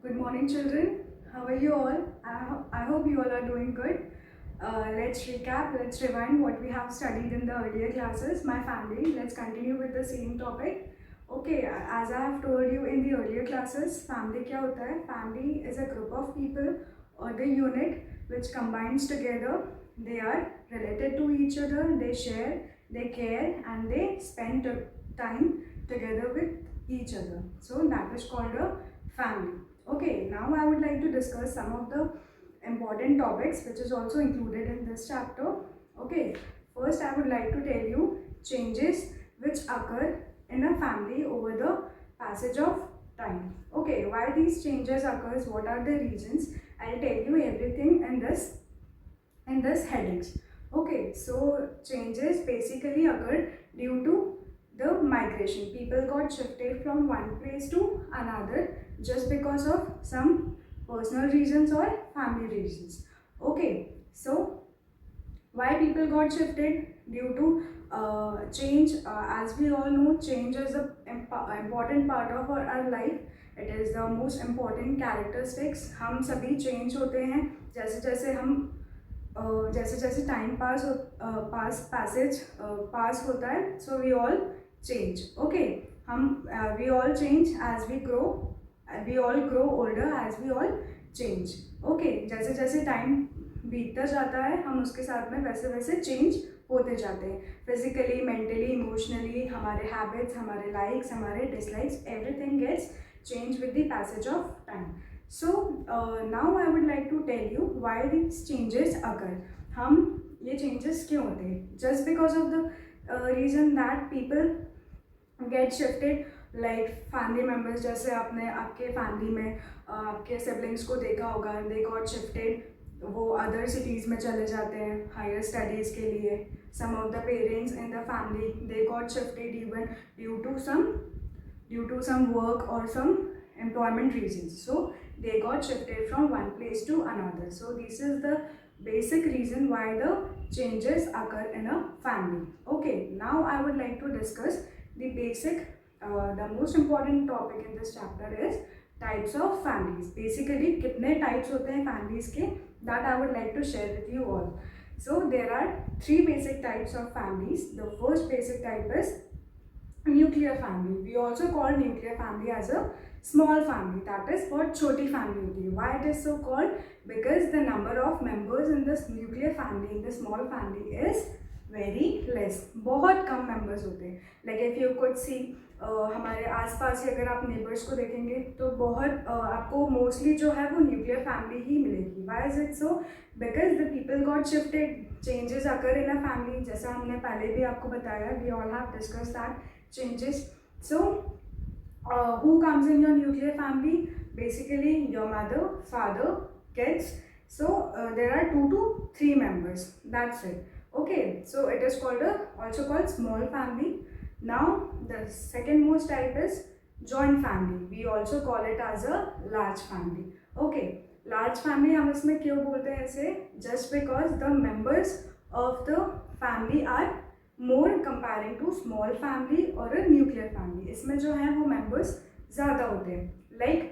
Good morning, children. How are you all? I hope you all are doing good. Let's recap, let's rewind what we have studied in the earlier classes. My family, let's continue with the same topic. Okay, as I have told you in the earlier classes, family क्या होता है? Family is a group of people or the unit which combines together. They are related to each other, they share, they care, and they spend time together with each other. So that is called a family. Okay, now I would like to discuss some of the important topics which is also included in this chapter. Okay, first I would like to tell you changes which occur in a family over the passage of time. Okay, why these changes occurs, what are the reasons, I'll tell you everything in this headings. Okay, so changes basically occur due to the migration. People got shifted from one place to another just because of some personal reasons or family reasons. Okay, so why people got shifted due to change. As we all know, change is a important part of our life. It is the most important characteristics. हम सभी change होते हैं जैसे जैसे हम जैसे जैसे time pass होता है. So we all change. Okay, हम we all change as we all grow older as we all change. Okay, जैसे जैसे टाइम बीतता जाता है हम उसके साथ में वैसे वैसे चेंज होते जाते हैं. फिजिकली, मेंटली, इमोशनली, हमारे हैबिट्स, हमारे लाइक्स, हमारे dislikes, everything gets change with the passage of time. So now I would like to tell you why these changes occur. हम ये changes क्यों होते हैं? Just because of the reason that people get shifted, like family members. जैसे आपने आपके family में आपके siblings को देखा होगा, they got shifted, वो other cities में चले जाते हैं higher studies के लिए. Some of the parents in the family, they got shifted even due to some work or some employment reasons. So they got shifted from one place to another. So this is the basic reason why the changes occur in a family. Okay, now I would like to discuss the the most important topic in this chapter is types of families. Basically कितने types होते हैं families के, that I would like to share with you all. So there are three basic types of families. The first basic type is nuclear family. We also call nuclear family as a small family, that is बहुत छोटी family होती है. Why it is so called? Because the number of members in this nuclear family, in the small family, is very less. बहुत कम members होते हैं. Like if you could see हमारे आसपास ही अगर आप neighbors को देखेंगे तो बहुत आपको mostly जो है वो nuclear family ही मिलेगी. Why is it so? Because the people got shifted. Changes occur in a family. जैसा हमने पहले भी आपको बताया, we all have discussed that changes. So who comes in your nuclear family? Basically your mother, father, kids. So there are 2 to 3 members, that's it. Okay, so it is also called small family. Now the second most type is joint family. We also call it as a large family. Okay, large family हम इसमें क्यों बोलते हैं ऐसे? Just because the members of the family are more comparing to small family और a nuclear family. इसमें जो है वो members ज़्यादा होते हैं. Like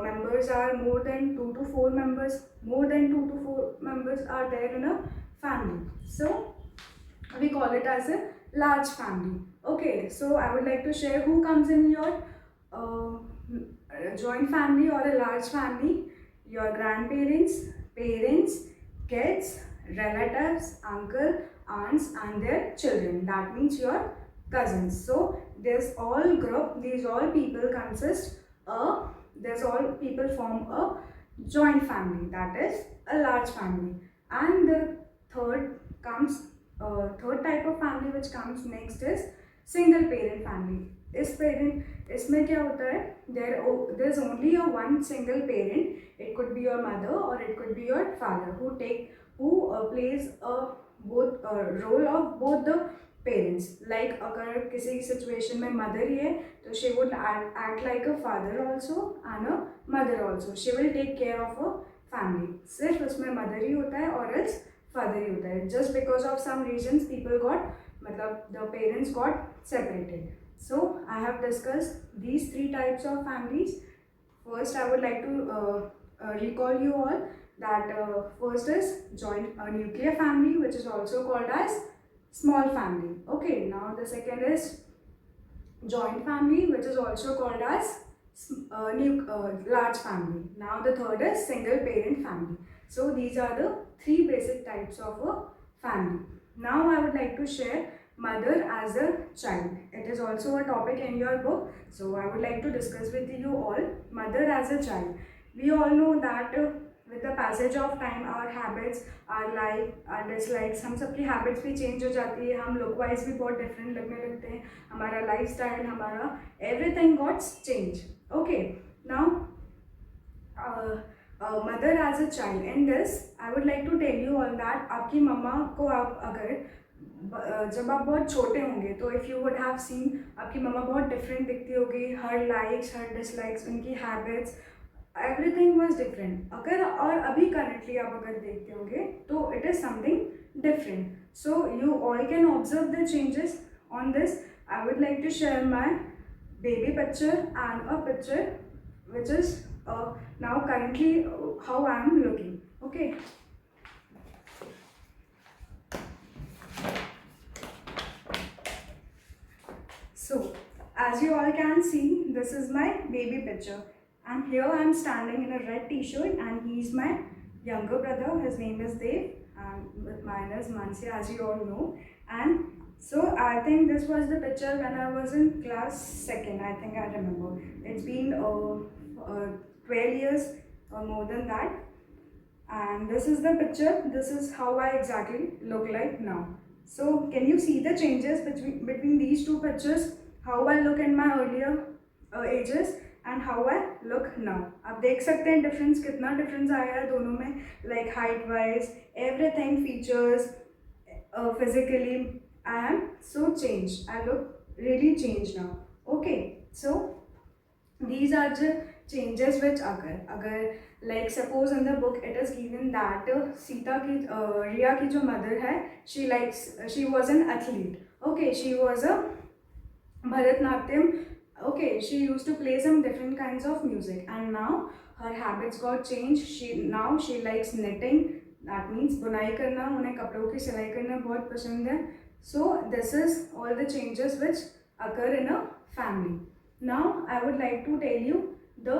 members are more than 2 to 4 members. More than 2 to 4 members are there in a family. So we call it as a large family. Okay, so I would like to share who comes in your joint family or a large family. Your grandparents, parents, kids, relatives, uncle, aunts and their children. That means your cousins. So this all group, these all people all people form a joint family, that is a large family. And the third type of family which comes next is single parent family. इसमें क्या होता है? There's only a one single parent. It could be your mother or it could be your father who plays a role of both the parents. Like अगर किसी situation में mother ही है तो she would act like a father also and a mother also. She will take care of a family. सिर्फ उसमें mother ही होता है और else father ही होता है. Just because of some reasons the parents got separated. So I have discussed these 3 types of families. first I would like to recall you all that first is joint nuclear family, which is also called as small family. Okay, now the second is joint family, which is also called as large family. Now the third is single parent family. So these are the three basic types of a family. Now I would like to share mother as a child. It is also a topic in your book. So I would like to discuss with you all mother as a child. We all know that with the passage of time our habits, our like, our dislikes, हम सबकी habits भी change हो जाती है, हम look wise भी बहुत different लगने लगते हैं, हमारा lifestyle, हमारा everything got changed. Okay, now mother as a child. In this, I would like to tell you all that आपकी मम्मा को आप अगर जब आप बहुत छोटे होंगे तो if you would have seen आपकी मम्मा बहुत डिफरेंट दिखती होगी, हर लाइक्स हर डिसलाइक्स उनकी हैबिट्स एवरीथिंग वाज डिफरेंट. अगर और अभी करंटली आप अगर देखते होंगे तो it is something different. So you all can observe the changes on this. I would like to share my baby picture and a picture which is now currently how I am looking. Okay. So as you all can see, this is my baby picture and here I am standing in a red t-shirt and he is my younger brother. His name is Dev and mine is Mansi, as you all know. And so I think this was the picture when I was in class 2nd. I think I remember. It's been 12 years or more than that. And this is the picture. This is how I exactly look like now. So can you see the changes between these two pictures? How I look in my earlier ages and how I look now. आप देख सकते हैं difference कितना difference आया है दोनों में, like height wise, everything, features, physically. I am so changed. I look really changed now. Okay, so these are the changes which occur. अगर like suppose in the book it is given that Sita की रिया की जो mother है, she was an athlete. Okay, she was a Bharatnatyam. Okay, she used to play some different kinds of music and now her habits got changed. She likes knitting. That means बुनाई करना, उन्हें कपड़ों की सिलाई करना बहुत पसंद है. So this is all the changes which occur in a family. Now I would like to tell you the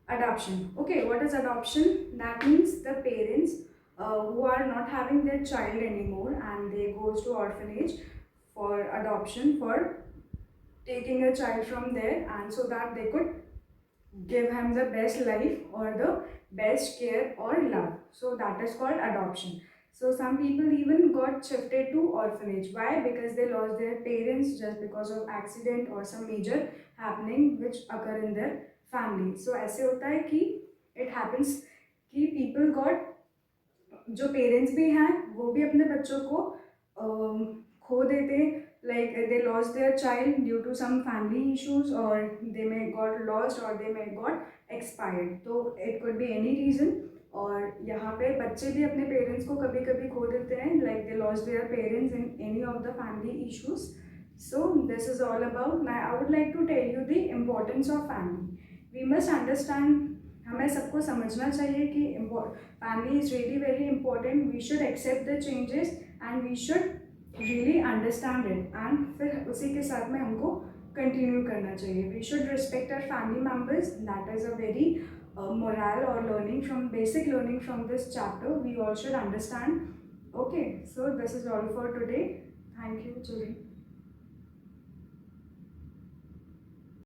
adoption. Okay, what is adoption? That means the parents who are not having their child anymore and they goes to orphanage for adoption, for taking a child from there and so that they could give him the best life or the best care or love. So that is called adoption. So some people even got shifted to orphanage. Why? Because they lost their parents just because of accident or some major happening which occur in their family. So ऐसे होता है कि it happens कि people got, जो parents भी हैं वो भी अपने बच्चों को खो देते, like they lost their child due to some family issues or they may got lost or they may got expired. तो it could be any reason. और यहाँ पे बच्चे भी अपने पेरेंट्स को कभी कभी खो देते हैं, like they lost their parents in any of the family issues. So this is all about. Now I would like to tell you the importance of family. We must understand, हमें सबको समझना चाहिए कि family is really very important. We should accept the changes and we should really understand it and फिर उसी के साथ में हमको continue करना चाहिए. We should respect our family members. That is a very morale or basic learning from this chapter we all should understand. Okay, so this is all for today. Thank you, children.